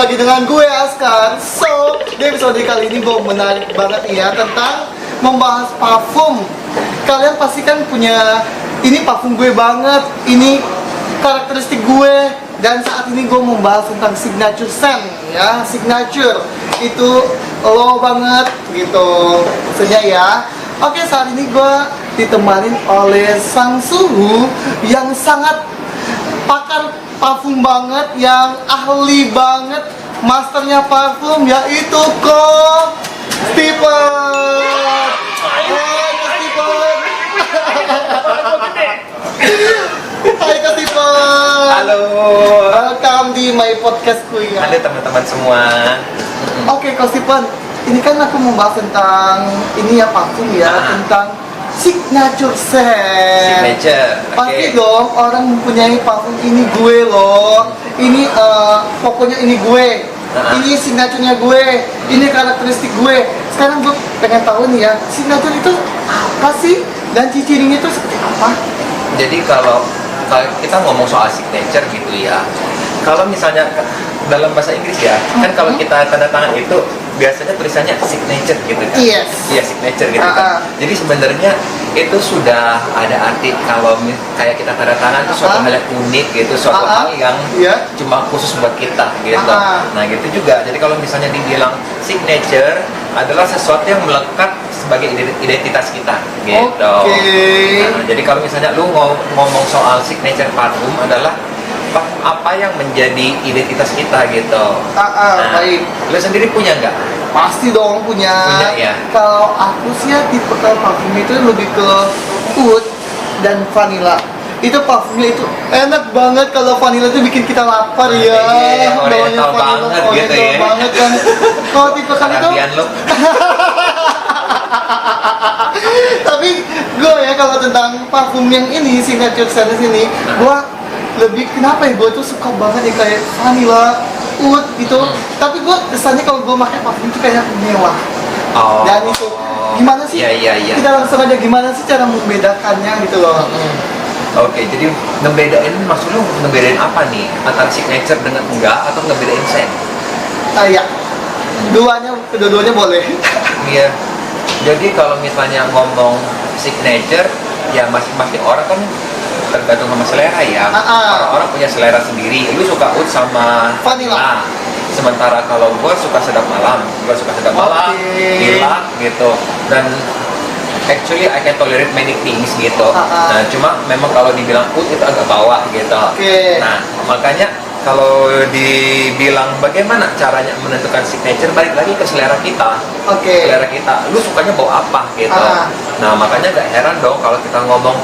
lagi dengan gue Askar. So, di episode kali ini gue menarik banget nih ya tentang membahas parfum. Kalian pasti kan punya ini parfum gue banget, ini karakteristik gue. Dan saat ini gue membahas tentang signature scent ya, signature itu lo banget gitu maksudnya ya. Oke, saat ini gue ditemanin oleh sang suhu yang sangat pakar parfum banget, yang ahli banget, masternya parfum, yaitu Ko Stephen. Hai Ko Stephen. Hai Ko Stephen. Halo. Welcome di my podcast kuy. Halo teman-teman semua. Oke Ko Stephen, ini kan aku membahas tentang ini ya parfum ya, tentang signature scent. Signature. Pasti dong orang mempunyai parfum ini gue loh. Ini pokoknya ini gue. Ini signaturenya gue. Ini karakteristik gue. Sekarang gue pengen tahu nih ya, signature itu apa sih? Dan ciri-cirinya itu seperti apa? Jadi kalau kita ngomong soal signature gitu ya. Kalau misalnya dalam bahasa Inggris ya, kan kalau kita tanda tangan itu biasanya tulisannya signature gitu kan. Yes. Iya, signature gitu kan. Jadi sebenarnya itu sudah ada arti kalau kayak kita tanda tangan itu suatu hal yang unik gitu, suatu hal yang cuma khusus buat kita gitu. Nah, gitu juga. Jadi kalau misalnya dibilang signature adalah sesuatu yang melekat sebagai identitas kita gitu. Nah, jadi kalau misalnya lu ngomong soal signature parfum adalah apa yang menjadi identitas kita gitu. Baik. Lu sendiri punya nggak? Pasti dong punya. Punya ya. Kalau aku sih ya tipe parfum itu lebih ke oud dan vanilla. Itu parfumnya itu enak banget. Kalau vanilla itu bikin kita lapar ya. Oriental banget gitu ya. Banget kan. Kalau tipe kan itu. Tapi gue ya kalau tentang parfum yang ini signature scent ini, gue lebih kenapa ya, gue tuh suka banget ya kayak vanilla, oud gitu. Tapi gue kesannya kalau gue pakai parfum itu kayak mewah. Dan itu gimana sih? Iya. Kita langsung aja, gimana sih cara membedakannya gitu loh. Oke, jadi ngebedain, maksud lu ngebedain apa nih? Antara signature dengan enggak atau ngebedain scent? Iya. Kedua-duanya boleh. Iya. Jadi kalau misalnya ngomong signature, ya masing-masing orang kan tergantung sama selera ya. Orang-orang punya selera sendiri. Lu suka oud sama vanilla. Sementara kalau gue suka sedap malam, lilac gitu. Dan actually I can tolerate many things gitu. Nah, cuma memang kalau dibilang oud itu agak bawah gitu. Nah, makanya kalau dibilang bagaimana caranya menentukan signature, balik lagi ke selera kita. Selera kita, lu sukanya bau apa gitu. Nah, makanya gak heran dong kalau kita ngomong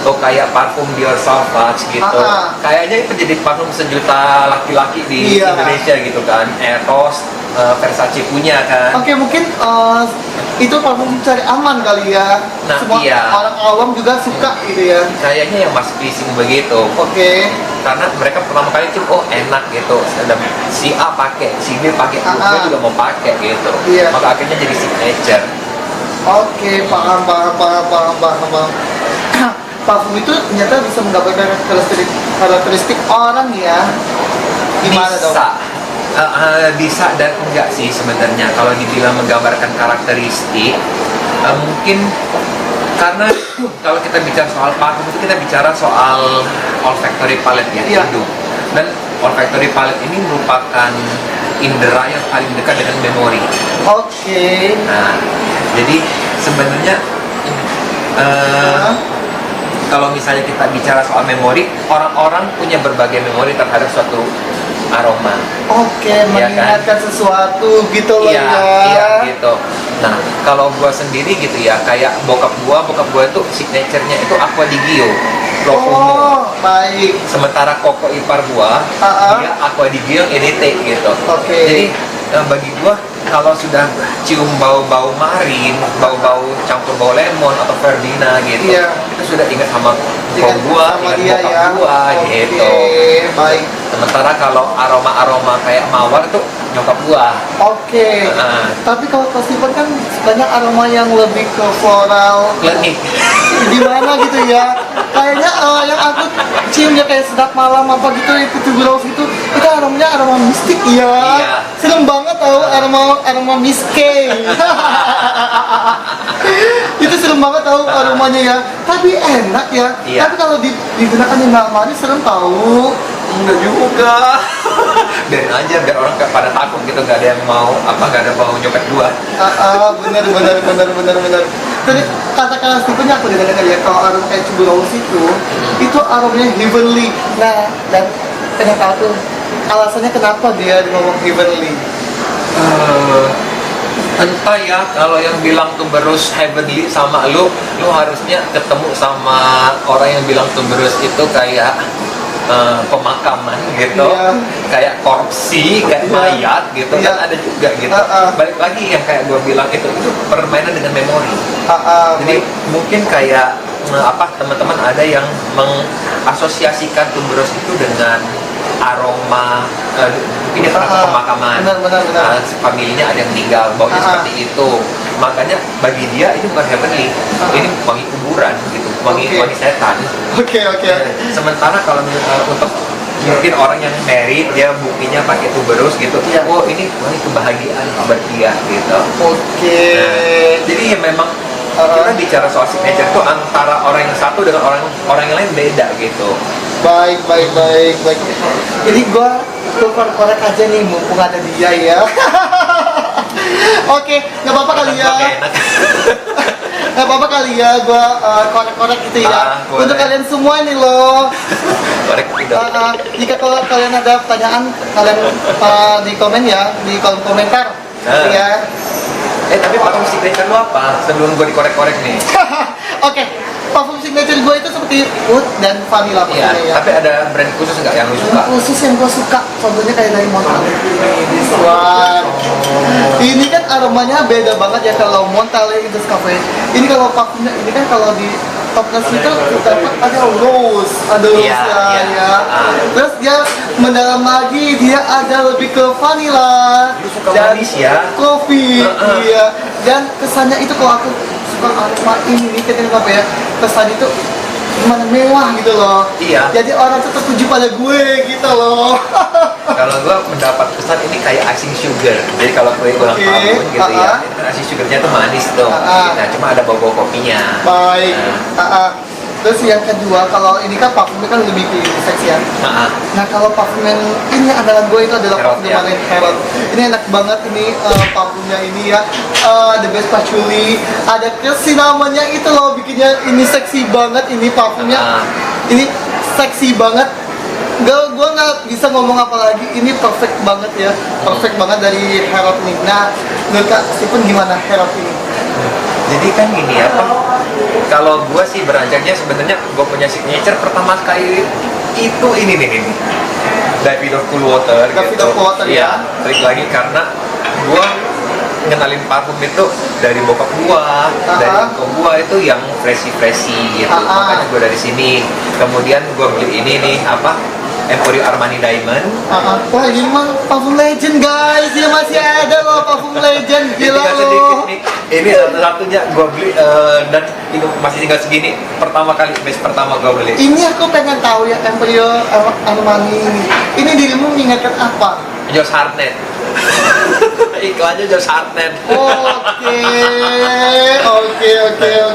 kayak parfum Dior Sauvage gitu. Kayaknya itu jadi parfum sejuta laki-laki di Indonesia gitu kan. Eros, Versace punya kan. Mungkin itu parfum cari aman kali ya. Nah, semua orang awam juga suka gitu ya. Kayaknya yang mas pleasing begitu. Karena mereka pertama kali cium, enak gitu. Dan si A pakai, si B pakai, gue juga mau pakai gitu. Maka akhirnya jadi signature. Paham. Parfum itu ternyata bisa menggambarkan karakteristik orang ya. Gimana dong? Bisa dan enggak sih sebenarnya. Kalau dibilang menggambarkan karakteristik, mungkin karena kalau kita bicara soal parfum itu kita bicara soal olfactory palate ya, hidung. Dan olfactory palate ini merupakan indera yang paling dekat dengan memori. Nah, jadi sebenarnya kalau misalnya kita bicara soal memori, orang-orang punya berbagai memori terhadap suatu aroma. Mengingatkan sesuatu gitu loh ya. Iya gitu. Nah, kalau gua sendiri gitu ya, kayak bokap gua itu signature-nya itu Aqua di Gio, Profumo. Baik. Sementara koko ipar gua, dia Aqua di Gio EDT gitu. Jadi bagi gua kalau sudah cium bau-bau marin, bau-bau campur bau lemon atau verbena gitu, itu sudah ingat sama bokap gua gitu. Baik. Sementara kalau aroma-aroma kayak mawar itu nyokap gua. Tapi kalau Stephen kan banyak aroma yang lebih ke floral. Klinik. Gimana gitu ya? Kayaknya yang aku ciumnya kayak sedap malam apa gitu, itu tuberose itu aromanya aroma mistik ya. Iya. Serem banget tau, aroma miske. Itu serem banget tau aromanya ya. Tapi enak ya. Iya. Tapi kalau digunakan di malam hari serem tau. Enggak juga. Biarin aja biar orang pada takut gitu, nggak ada yang mau nggak ada mau nyopet gua. Bener. Tadi kata-kata Stephen aku dengar ya, kalau aroma kayak tuberose itu aromanya heavenly. Nah, dan kenapa tuh alasannya kenapa dia ngomong heavenly? Entah ya, kalau yang bilang tuberose heavenly sama lu harusnya ketemu sama orang yang bilang tuberose itu kayak pemakaman gitu, Iya. kayak korupsi, kayak Iya. mayat gitu Iya. kan ada juga gitu. Balik lagi yang kayak gue bilang itu permainan dengan memori. Jadi mungkin kayak teman-teman ada yang mengasosiasikan tuberose itu dengan aroma mungkin dia pernah ke pemakaman, Benar. familinya ada yang meninggal, baunya seperti itu. Makanya bagi dia ini bukan heavenly, ini wangi kuburan gitu, wangi setan. Oke. Sementara kalau untuk mungkin orang yang married, dia buktinya pakai tuberose gitu, Iya. oh ini wangi kebahagiaan buat dia gitu. Oke. Jadi ya memang kita bicara soal signature itu antara orang yang satu dengan orang yang lain beda gitu. Baik. Jadi gua korek aja nih, mumpung ada dia ya. Oke, nggak apa-apa kali ya. Oke, enak. Nggak apa-apa kali ya, gua korek-korek gitu ya. Boleh. Untuk kalian semua nih loh. Korek udah. Jika kalau kalian ada pertanyaan, kalian di komen ya, di kolom komentar. Ya. Tapi parfum signature lu apa? Sebelum gue dikorek-korek nih. Oke, parfum signature gue itu seperti wood dan vanilla Iya, pastinya ya. tapi ada brand khusus nggak yang lu suka? Khusus yang gue suka, contohnya kayak dari Montale. This one. Ini kan aromanya beda banget ya kalau Montale Indus Cafe. Ini kalau parfumnya, ini kan kalau di toples itu dapat ada rose, Iya. ya. Terus dia mendalam lagi, dia ada lebih ke vanilla. Lu suka manis ya? Kopi, iya. Dan kesannya itu kalau aku suka aroma ini, kenapa ya? Kesan itu gimana mewah gitu loh. Iya. Jadi orang tuh tertuju pada gue gitu loh. Kalau gue mendapat kesan ini kayak icing sugar. Jadi kalau kue ulang tahun gitu ya, itu kan icing sugarnya tuh manis tuh. Nah, cuma ada bau-bau kopinya. Baik. Terus yang kedua, kalau ini kan parfumnya kan lebih unisex ya. Nah, kalau parfum yang ini andalan gue itu adalah Herald, parfum ya. dari Herald. Ini enak banget ini parfumnya ini ya. The Best Patchouli. Ada kesinamanya itu loh, bikinnya ini seksi banget ini parfumnya. Ini seksi banget. Gue nggak bisa ngomong apa lagi. Ini perfect banget ya. Perfect banget dari Herald ini. Nah, menurut Kak Stephen gimana Herald ini? Jadi kan gini ya, kalau gue sih beranjaknya sebenarnya gue punya signature pertama kali itu ini nih. Davidoff Cool Water Davidoff gitu. Cool Water, ya. Trik lagi karena gue ngenalin parfum itu dari bokap gua, dari kok gua itu yang freshy gitu. Makanya gua dari sini. Kemudian gua beli ini nih Emporio Armani Diamond. Wah, ini mah parfum legend guys, dia masih ada loh parfum legend, gila Tinggal sedikit loh. nih. Ini satu-satunya gua beli dan itu masih tinggal segini. Pertama kali, batch pertama gua beli. Ini aku pengen tahu ya Emporio Armani ini. Ini dirimu mengingatkan apa? Josh Hartnett. Iklannya Josh Hartnett. Oke.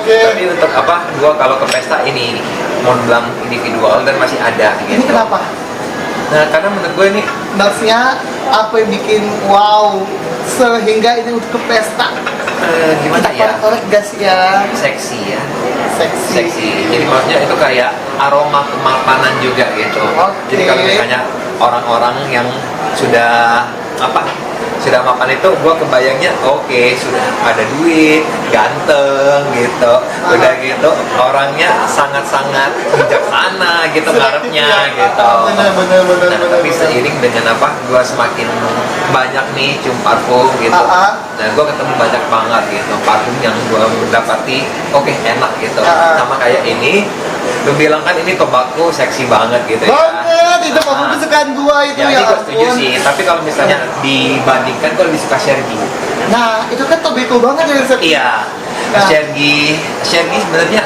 Tapi untuk gua kalau ke pesta ini Montblanc individual dan masih ada gitu. Ini kenapa? Nah, karena menurut gue ini Maksudnya apa yang bikin wow sehingga ini untuk ke pesta? gimana ya? Korek gas ya. Seksi ya. Seksi. Jadi maksudnya itu kayak aroma kemapanan juga gitu. Jadi kalau misalnya orang-orang yang sudah sudah mapan itu, gue kebayangnya sudah ada duit, ganteng gitu, udah gitu orangnya sangat-sangat bijaksana gitu ngarepnya gitu. Benar. Tapi seiring dengan gue semakin banyak nih cium parfum gitu, nah gue ketemu banyak banget gitu parfum yang gue mendapati enak gitu, sama kayak ini. Lu bilang kan ini tobacco seksi banget gitu ya. Banget, itu parfum kesukaan gua itu Ya, ya. ini gue setuju sih, tapi kalau misalnya dibandingkan gue lebih suka Shergi. Nah, itu kan tobacco banget ya. Iya, Nah. Shergi sebenarnya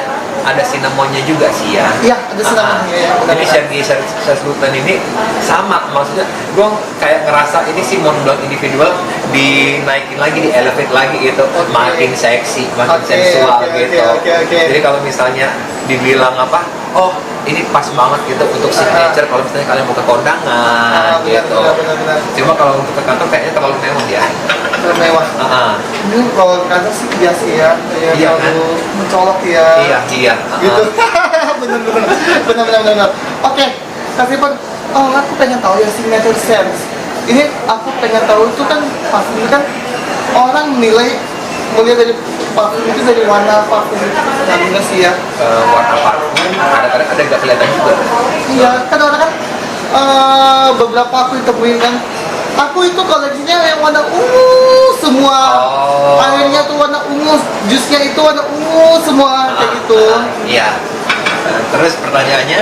ada cinnamonnya juga sih ya. Iya, ada cinnamonnya ya. Jadi Sergei Sultan ini sama, maksudnya gue kayak ngerasa ini si Mont Blanc individual dinaikin lagi, di elevate lagi gitu, makin seksi, makin sensual gitu. Jadi kalau misalnya dibilang apa, oh ini pas banget gitu untuk signature kalau misalnya kalian mau ke kondangan gitu. Benar. Cuma kalau untuk ke kantor kayaknya terlalu mewah ya. Terlalu mewah. Ini kalau kantor sih biasa ya, Iya, terlalu mencolok ya. Iya. Gitu. benar. Oke, tapi Pak, aku pengen tahu ya signature scents. Ini aku pengen tahu itu kan parfum ini kan orang menilai melihat dari parfum itu dari warna parfum itu nggak sih ya? Warna parfum kadang-kadang ada nggak kelihatan juga. Iya, kan orang kan beberapa aku ditemuin kan. Aku itu koleksinya yang warna ungu semua. Airnya tuh warna ungu, jusnya itu warna ungu semua kayak gitu. Iya. Terus pertanyaannya,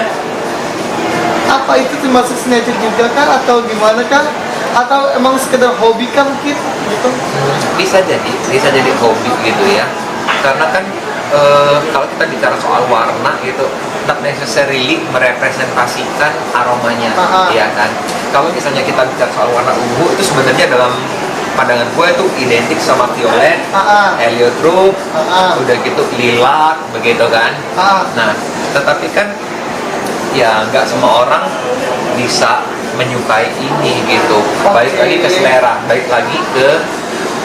apa itu termasuk signature juga kan atau gimana kan? Atau emang sekedar hobi kan mungkin gitu? bisa jadi hobi gitu ya. Karena kan kalau kita bicara soal warna gitu, not necessarily merepresentasikan aromanya, ya kan. Kalau misalnya kita bicara soal warna ungu, itu sebenarnya dalam pandangan gue itu identik sama violet, heliotrope, udah gitu lilac, begitu kan. Nah, tetapi kan ya nggak semua orang bisa menyukai ini gitu. Balik lagi ke selera, balik lagi ke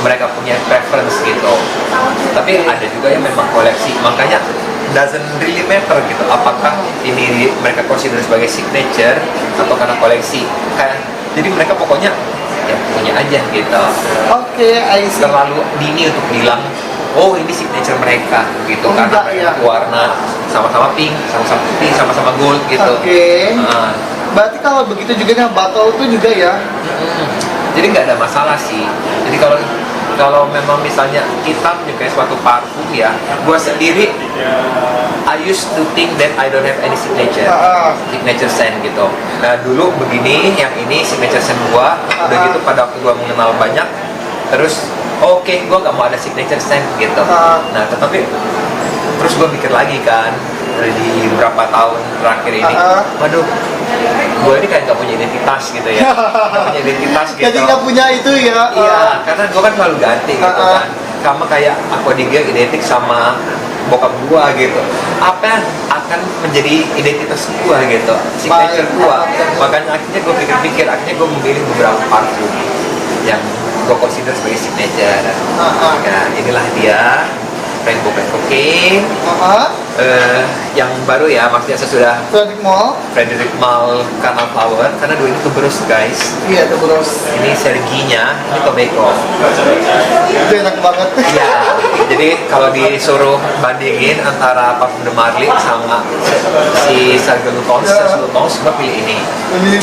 mereka punya preference gitu. Tapi ada juga yang memang koleksi, makanya doesn't really matter gitu apakah ini mereka consider sebagai signature atau karena koleksi. Kayak jadi mereka pokoknya ya punya aja gitu. I see. Terlalu dini untuk bilang oh ini signature mereka gitu, karena mereka warna sama-sama pink, sama-sama putih, sama-sama gold gitu. Berarti kalau begitu juga dengan botol itu juga ya? Jadi nggak ada masalah sih. Jadi kalau memang misalnya kita menyukai suatu parfum ya, gue sendiri I used to think that I don't have any signature scent gitu. Nah dulu begini, yang ini signature scent gue. Udah gitu pada waktu gue mengenal banyak, terus oke, gue gak mau ada signature scent gitu. Nah tetapi terus gue mikir lagi kan, di beberapa tahun terakhir ini, waduh, gue ini kayak gak punya identitas gitu ya. Gak punya identitas gitu. Jadi gak punya itu ya? Iya, karena gue kan selalu ganti gitu kan. Sama kayak Aqua di Gio identik sama bokap gue gitu. Apa yang akan menjadi identitas gue gitu, signature gue. Makanya akhirnya gue pikir-pikir, akhirnya gue memilih beberapa parfum yang gue consider sebagai signature. Nah inilah dia Rainbow Black Cocaine. Yang baru ya, maksudnya sesudah Frederick Malle Canal Flower, karena dua ini keberus guys. Iya, keberus. Ini Serginya, ini tobacco. Itu enak banget. Iya, jadi kalau disuruh bandingin antara parfum de Marly sama si Sergei Lutens, gue pilih ini.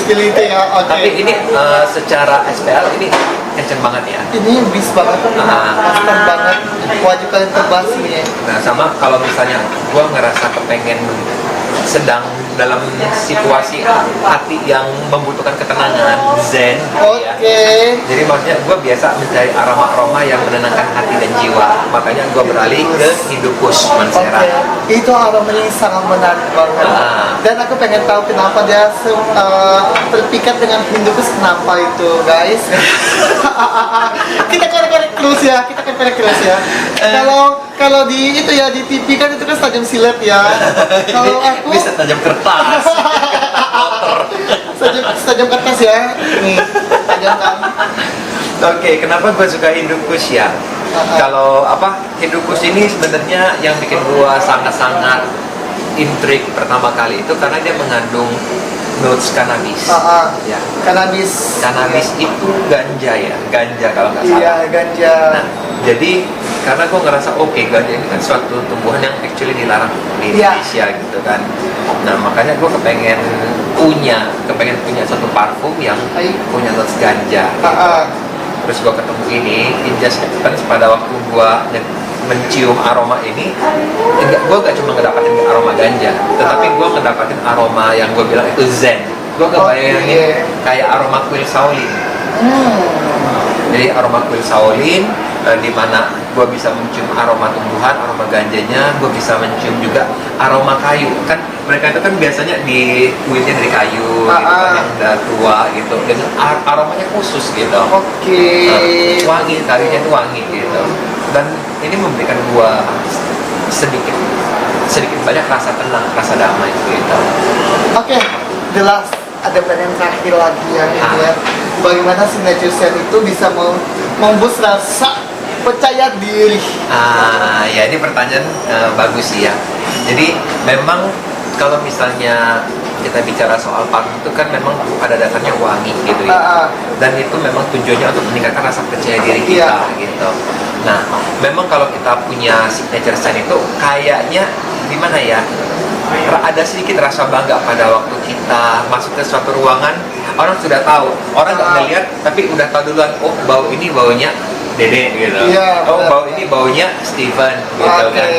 Pilih itu ya, oke. Tapi ini secara SPL ini kenceng banget ya. Ini bis banget, konstan banget. Wajib kalian terbang sih ya. Nah sama kalau misalnya gue ngerasa kepengen sedang dalam situasi hati yang membutuhkan ketenangan, zen ya. Jadi maksudnya gue biasa mencari aroma-aroma yang menenangkan hati dan jiwa. Makanya gue beralih ke Hibiscus Mancera. Itu aromanya sangat menarik banget. Dan aku pengen tahu kenapa dia terpikat dengan Hibiscus, kenapa itu guys. Kita korek-korek terus ya, Kalau di itu ya, di TV kan itu kan tajam silet ya. Kalau aku bisa tajam kertas. tajam kertas ya. Nih, tajam kan. Oke, kenapa gue suka Hibiscus ya? Kalau Hibiscus ini sebenarnya yang bikin gue sangat-sangat intrik pertama kali itu karena dia mengandung notes cannabis. Ya. Cannabis itu ganja kalau nggak salah. Iya, ganja. Nah, jadi karena gue ngerasa ganja ini kan suatu tumbuhan yang actually dilarang di Indonesia gitu kan. Nah makanya gue kepengen punya satu parfum yang punya notes ganja. Gitu. Terus gue ketemu ini, it just happens pada waktu gue mencium aroma ini, gue gak cuma ngedapatin aroma ganja, tetapi gue ngedapatin aroma yang gue bilang itu zen. Gue kebayangin kayak aroma kuil Shaolin. Jadi aroma kuil Shaolin di mana gue bisa mencium aroma tumbuhan, aroma ganjanya, gue bisa mencium juga aroma kayu. Kan mereka itu kan biasanya di kuilnya dari kayu, gitu kan, yang udah tua gitu, dengan aromanya khusus gitu. Wangi, kayunya itu wangi gitu. Dan ini memberikan gue sedikit banyak rasa tenang, rasa damai gitu. Jelas. Ada pertanyaan terakhir lagi ya, gitu ya. Bagaimana signature scent itu bisa memboost rasa percaya diri? Ya ini pertanyaan bagus sih ya. Jadi memang kalau misalnya kita bicara soal parfum itu kan memang pada dasarnya wangi gitu ya. Dan itu memang tujuannya untuk meningkatkan rasa percaya diri kita gitu. Nah, memang kalau kita punya signature scent itu kayaknya gimana ya? Ada sedikit rasa bangga pada waktu kita masuk ke suatu ruangan, orang sudah tahu, orang nggak ngeliat tapi udah tahu duluan, oh bau ini baunya Dede gitu, bau ini baunya Steven gitu kan,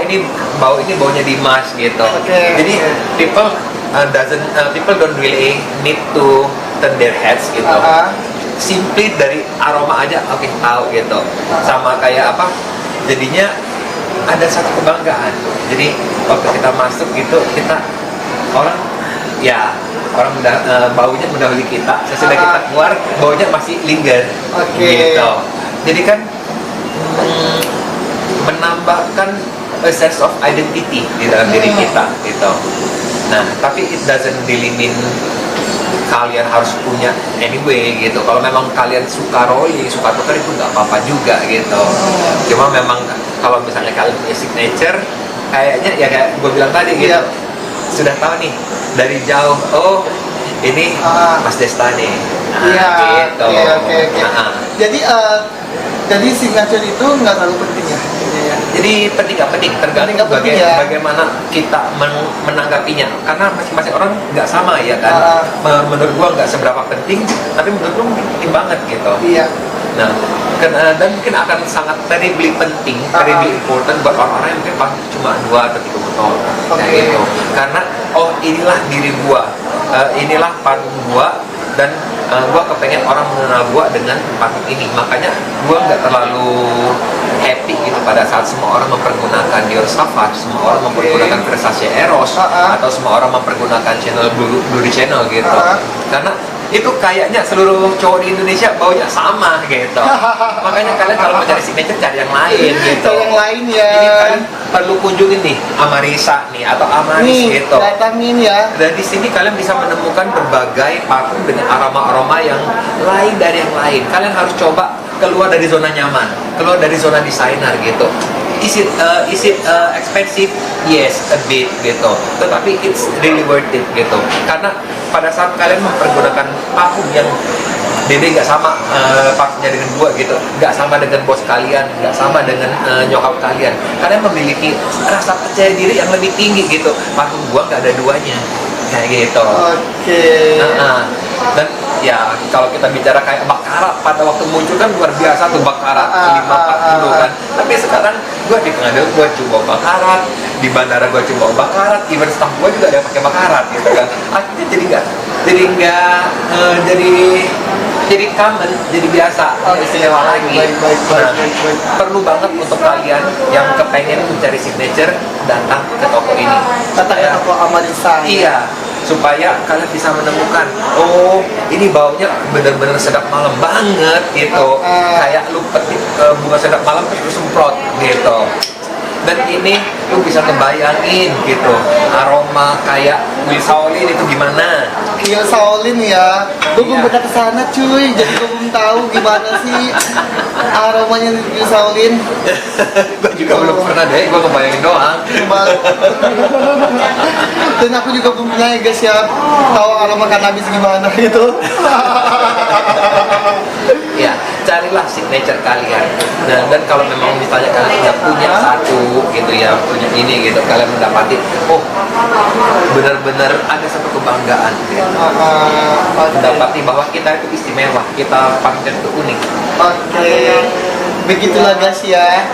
ini baunya Dimas gitu. Jadi people don't really need to turn their heads gitu. Simply dari aroma aja tahu gitu. Sama kayak apa, jadinya ada satu kebanggaan. Jadi waktu kita masuk gitu, orang udah baunya mendahului kita, sesudah kita keluar baunya masih linger gitu. Jadi kan menambahkan a sense of identity di dalam diri kita gitu. Nah, tapi it doesn't really mean kalian harus punya anyway gitu. Kalau memang kalian suka rolling, suka tukar, itu nggak apa-apa juga gitu. Cuma memang kalau misalnya kalian punya signature, kayaknya ya kayak gue bilang tadi gitu, sudah tahu nih dari jauh, oh ini Mas Desta nih. Gitu. Jadi signature itu nggak terlalu penting ya? Jadi penting nggak penting, tergantung bagaimana kita menanggapinya. Karena masing-masing orang nggak sama ya kan. Menurut gua nggak seberapa penting, tapi menurut gua penting banget gitu. Nah, dan mungkin akan sangat terribly penting, terribly important buat orang-orang yang mungkin paling cuma 2 atau 3 botol kayak gitu. Karena inilah diri gua, inilah parfum gua, dan gua kepengen orang mengenal gua dengan parfum ini. Makanya gua nggak terlalu happy gitu pada saat semua orang mempergunakan Dior Sauvage, semua orang mempergunakan Versace Eros, atau semua orang mempergunakan Chanel Blue Channel gitu. Karena itu kayaknya seluruh cowok di Indonesia baunya sama gitu. Makanya kalian kalau mau cari signature, cari yang lain gitu. Yang lain ya. Ini kalian perlu kunjungin nih Amarisa nih atau Amaris gitu. Datangin ya. Dan di sini kalian bisa menemukan berbagai parfum dengan aroma-aroma yang lain dari yang lain. Kalian harus coba keluar dari zona nyaman, keluar dari zona desainer gitu. Is it expensive? Yes, a bit gitu. Tetapi it's really worth it gitu. Karena pada saat kalian mempergunakan parfum yang Dede nggak sama parfumnya dengan gua gitu, nggak sama dengan bos kalian, nggak sama dengan nyokap kalian. Kalian memiliki rasa percaya diri yang lebih tinggi gitu. Parfum gua nggak ada duanya kayak gitu. Dan ya kalau kita bicara kayak Baccarat pada waktu muncul kan luar biasa tuh Baccarat 540 kan. Tapi sekarang gue di pengadilan gue coba Baccarat, di bandara gue coba Baccarat, even staff gue juga ada yang pakai Baccarat gitu kan. Akhirnya jadi common, jadi biasa, istimewa lagi. Perlu banget untuk kalian yang kepengen mencari signature, datang ke toko ini. Datang ke toko Amarisa. Iya, supaya kalian bisa menemukan, oh ini baunya bener-bener sedap malam banget gitu. Kayak lu petik bunga sedap malam terus semprot gitu. Dan ini lu bisa kebayangin gitu, aroma kayak Will Shaolin itu gimana? Will Shaolin ya, gue belum pernah kesana cuy, jadi gue belum tahu gimana sih aromanya Will Shaolin. Gue juga belum pernah deh, gue kebayangin doang. Dan aku juga belum pernah ya guys ya, tahu aroma cannabis gimana gitu. Ya, carilah signature kalian. Nah, dan kalau memang misalnya kalian tidak punya satu gitu ya, punya ini gitu, kalian mendapati, oh benar-benar ada satu kebanggaan gitu. Mendapati bahwa kita itu istimewa, kita parfum itu unik. Begitulah guys ya.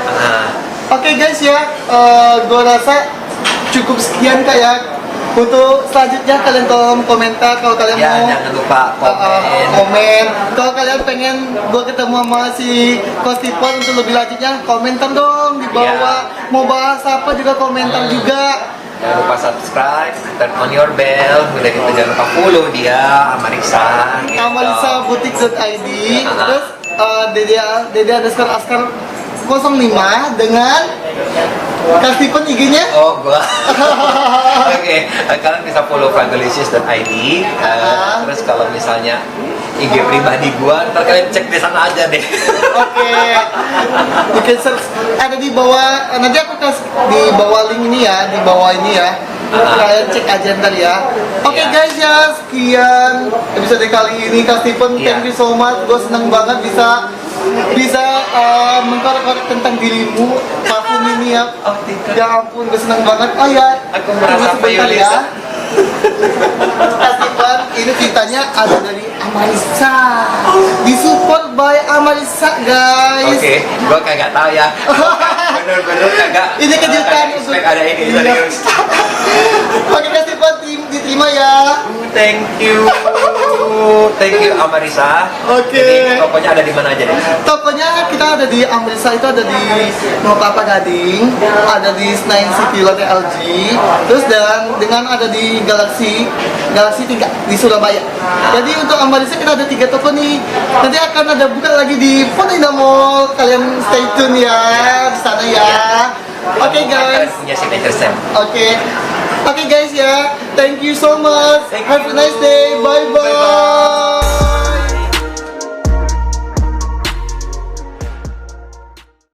Oke guys ya, gue rasa cukup sekian kayak Untuk selanjutnya kalian tolong komentar kalau kalian Ya, mau jangan lupa komen. komen. Kalau kalian pengen gue ketemu sama si Kostipon untuk lebih lanjutnya, komentar dong di bawah. Mau bahas apa juga komentar juga. Jangan lupa subscribe, turn on your bell. Udah gitu jangan lupa follow dia, Amarisa. Gitu. Amarisabutik.id. Terus Dede underscore Askar 05 dengan Kastipon IG-nya. Oh, gua. Oke, kalian bisa follow frankelicious.id. Terus kalau misalnya IG pribadi gua, ntar kalian cek di sana aja deh. Oke. You can search ada di bawah, nanti aku kasih di bawah link ini ya, di bawah ini ya. Kalian cek aja ntar ya. Oke guys ya, sekian episode kali ini Kastipon. Thank you so much. Gue seneng banget bisa mengkorek-korek tentang dirimu, parfum ini ya. Oh, tidak. Ya ampun, gue seneng banget. Oh ya, Aku merasa tunggu sebentar Yulisa. Kastipon, ini ceritanya ada dari Amarisa. Disupport by Amarisa guys. Oke, gua kagak tahu ya. Bener-bener kagak. Ini kejutan kagak expect ada ini, Iya. serius. Oke Kastipon, diterima ya. Thank you Amarisa. Oke. Jadi tokonya ada di mana aja deh? Tokonya kita ada di Amarisa itu ada di Kelapa Gading, ada di Senayan City Lotte LG, terus dengan ada di Galaxy 3 di Surabaya. Jadi untuk Amarisa kita ada 3 toko nih. Nanti akan ada buka lagi di Fontainebleau Mall. Kalian stay tune ya di sana ya. Oke guys. Kalian punya signature scent. Oke guys ya. Thank you so much. Thank Have a you. nice day. Bye bye.